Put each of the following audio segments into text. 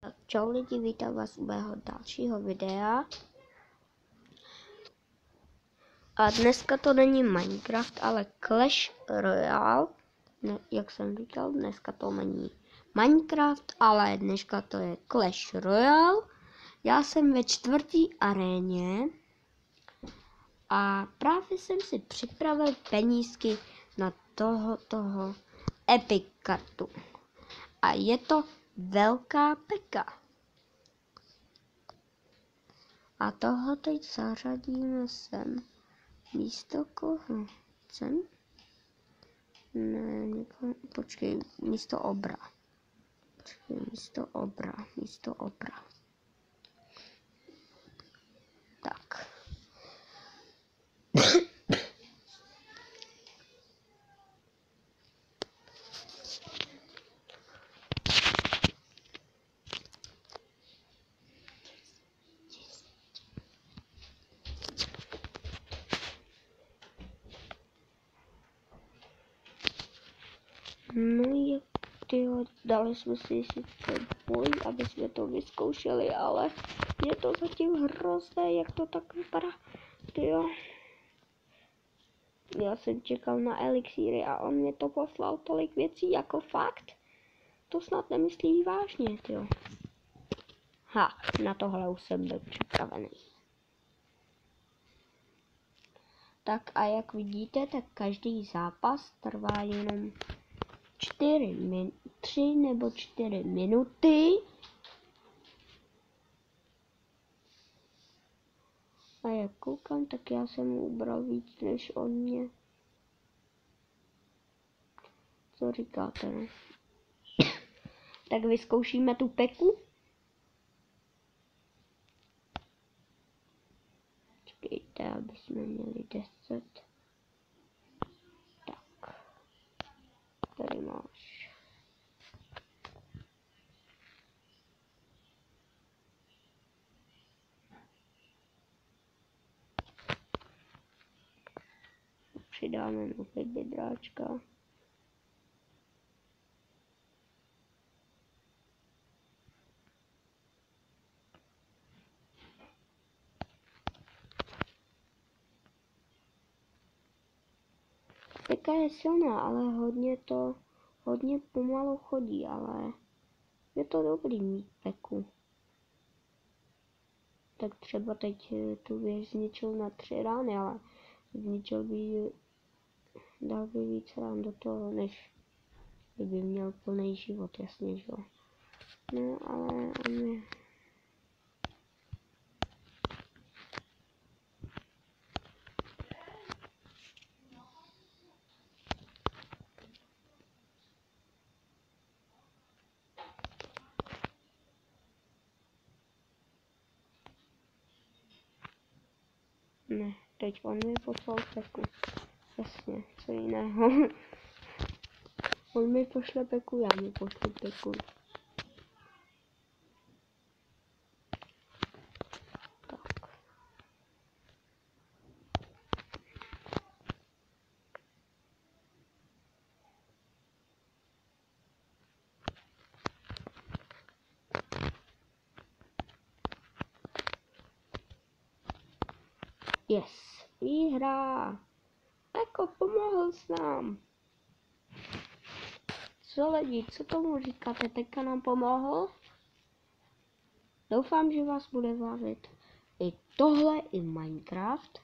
Tak čau lidi, vítám vás u mého dalšího videa. A dneska to není Minecraft, ale Clash Royale. Ne, jak jsem říkal, dneska to není Minecraft, ale dneska to je Clash Royale. Já jsem ve 4. aréně a právě jsem si připravil penízky na toho Epic kartu. A je to velká peka. A toho teď zařadíme sem. Místo koho? Sem? Ne, počkej, místo obra. Počkej, místo obra. Tak. No jo, tyjo, dali jsme si sice boj, aby jsme to vyzkoušeli, ale je to zatím hrozné, jak to tak vypadá. Tyjo. Já jsem čekal na elixíry a on mě to poslal tolik věcí, jako fakt. To snad nemyslí vážně, tyjo. Ha, na tohle už jsem byl připravený. Tak a jak vidíte, tak každý zápas trvá jenom 3 nebo 4 minuty. A jak koukám, tak já jsem mu ubral víc než on mě. Co říkáte, ne? Tak vyzkoušíme tu peku. Počkejte, aby jsme měli 10. Tak. Tady máš. Přidáme mu 5 bydráčka. Peka je silná, ale hodně pomalu chodí, ale je to dobrý mít peku. Tak třeba teď tu věž zničil na 3 rány, ale zničil by, dal by víc rán do toho, než kdyby měl plný život, jasně, že jo. No, ale on je... Ne, teď on mi poslal peku. Jasně, co jiného. On mi pošle peku, já mu pošlu peku. Tak. Yes, výhra. Peko, pomohl jsi nám. Co lidi, co tomu říkáte, Peka nám pomohl? Doufám, že vás bude bavit i tohle, i Minecraft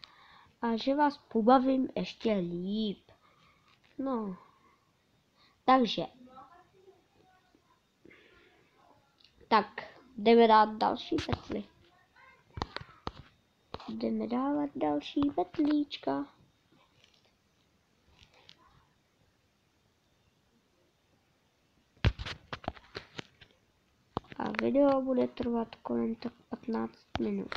a že vás pobavím ještě líp. No, takže, tak, jdeme dát další petly. Jdeme dávat další petlíčka. A video bude trvat kolem tak 15 minut.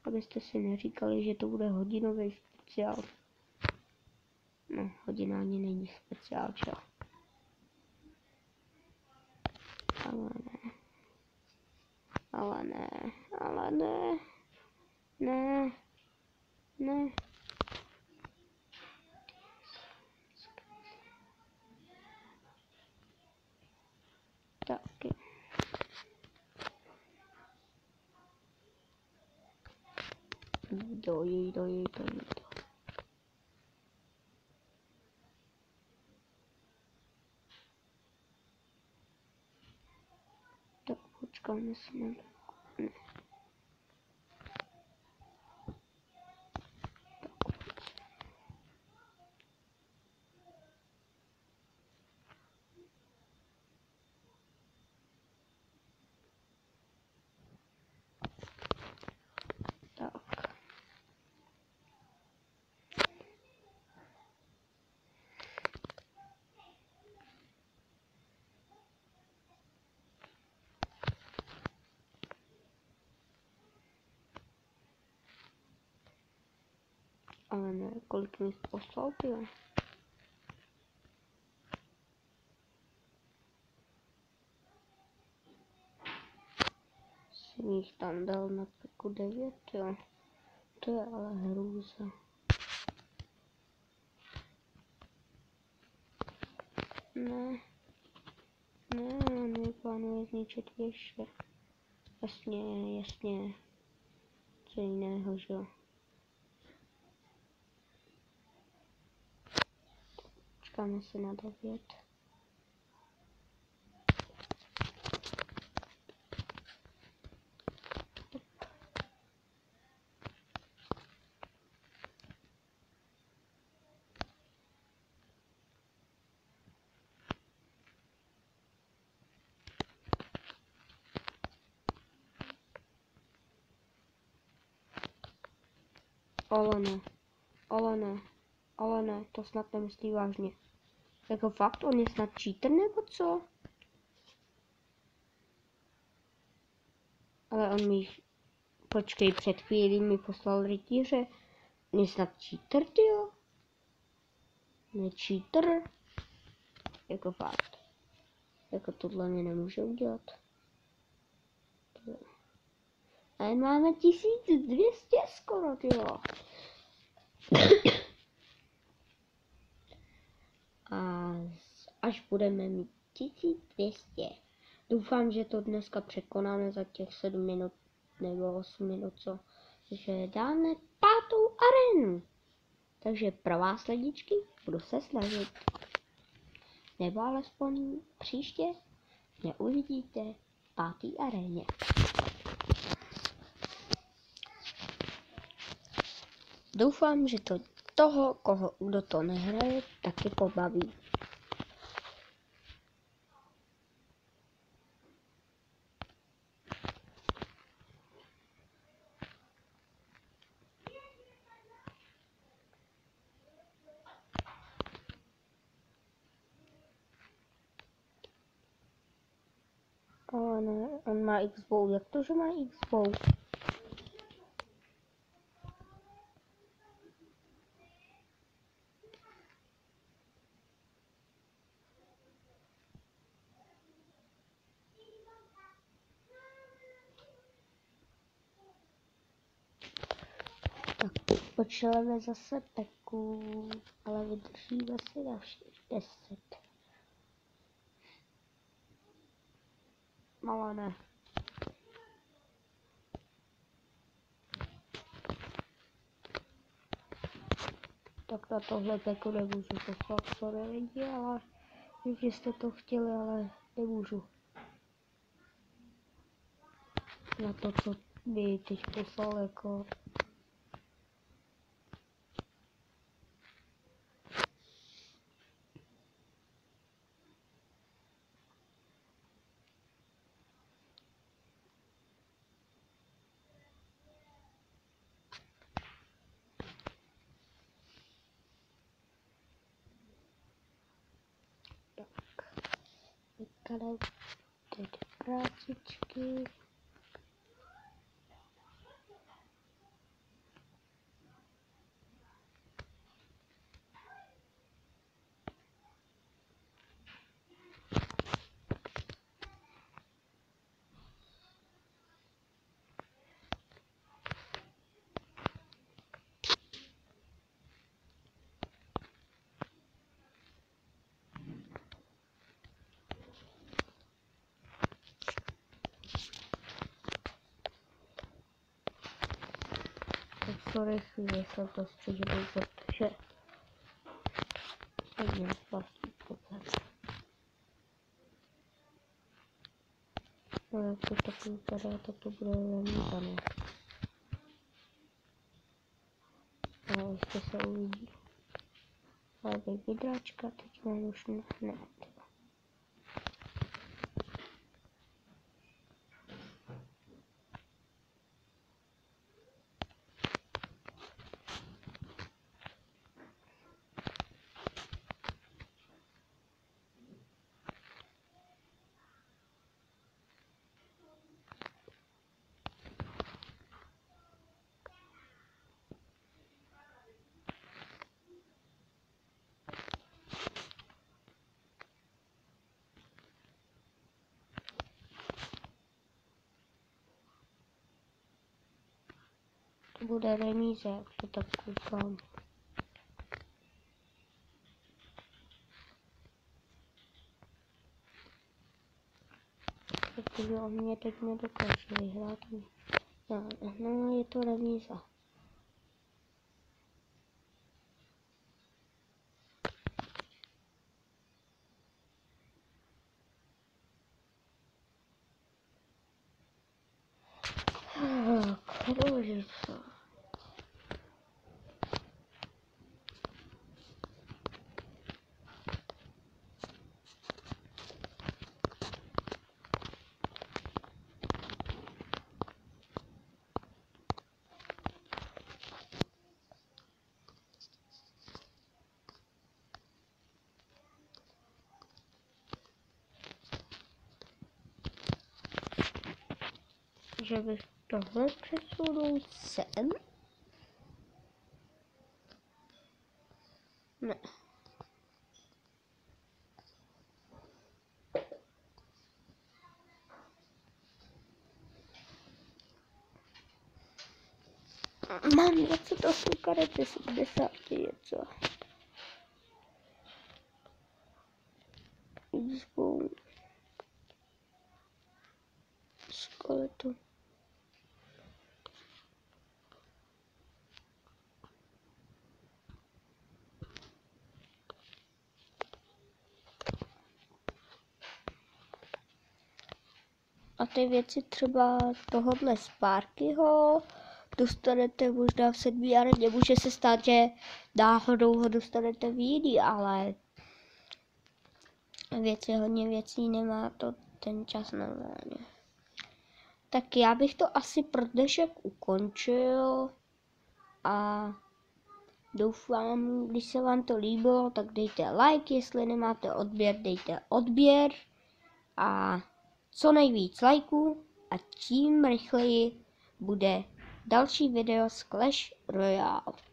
Abyste si neříkali, že to bude hodinový speciál. No, hodina ani není speciál, čo? Ale ne. Taky. Dojej. Tak počkáme se na to. Ne. Tak. Ale ne, kolik mi poslal, tyjo. Jsem jich tam dal na piku 9, jo. To je ale hrůza. Ne, on mi plánuje zničit věže. Jasně. Co jiného, že jo. Počkáme se na 9. Ale ne, to snad nemyslí vážně. Jako fakt, on je snad cheater nebo co? Ale on mi... Počkej, před chvílí mi poslal rytíře. On je snad cheater, tyjo? Ne cheater? Jako fakt. Jako tohle mi nemůže udělat. Ale máme 1200 skoro, tyjo. A až budeme mít 1200. Doufám, že to dneska překonáme za těch 7 minut nebo 8 minut, co? Že dáme 5. arénu. Takže pro vás lidičky budu se snažit. Nebo alespoň příště mě uvidíte v 5. aréně. Doufám, že to toho, kdo to nehraje, taky pobaví. Ale ne, on má Xbox. Jak to, že má Xbox? Tak počeleme zase Peku, ale vydržíme si na všech 10. Ale ne. Tak na tohle Peku nemůžu poslat, sorry lidi, ale když jste to chtěli, ale nemůžu. Na to, co mi teď poslal, jako... Vykladají teď prácičky. Sorry, chvíli jsem to střídil, protože hodně vlastní problém. No jak to tak vypadá, tak to bude remízané. No ještě se uvidí. Ale baby dráčka teď mám už hned. To bude remíze, jak to tak koukám. Protože on mě teď nedokáže vyhrát. No, je to remíza. Kružice. Že bych tohle přesunul sem? Ne. Mám 28 karet, 10 něco. Výzkum. Skeletu. A ty věci třeba tohohle Sparkyho dostanete možná v 7. aréně. Může se stát, že náhodou ho dostanete v jiný, ale hodně věcí nemá to ten čas normálně. Tak já bych to asi pro dnešek ukončil a doufám, když se vám to líbilo, tak dejte like, jestli nemáte odběr, dejte odběr a co nejvíc lajků a tím rychleji bude další video z Clash Royale.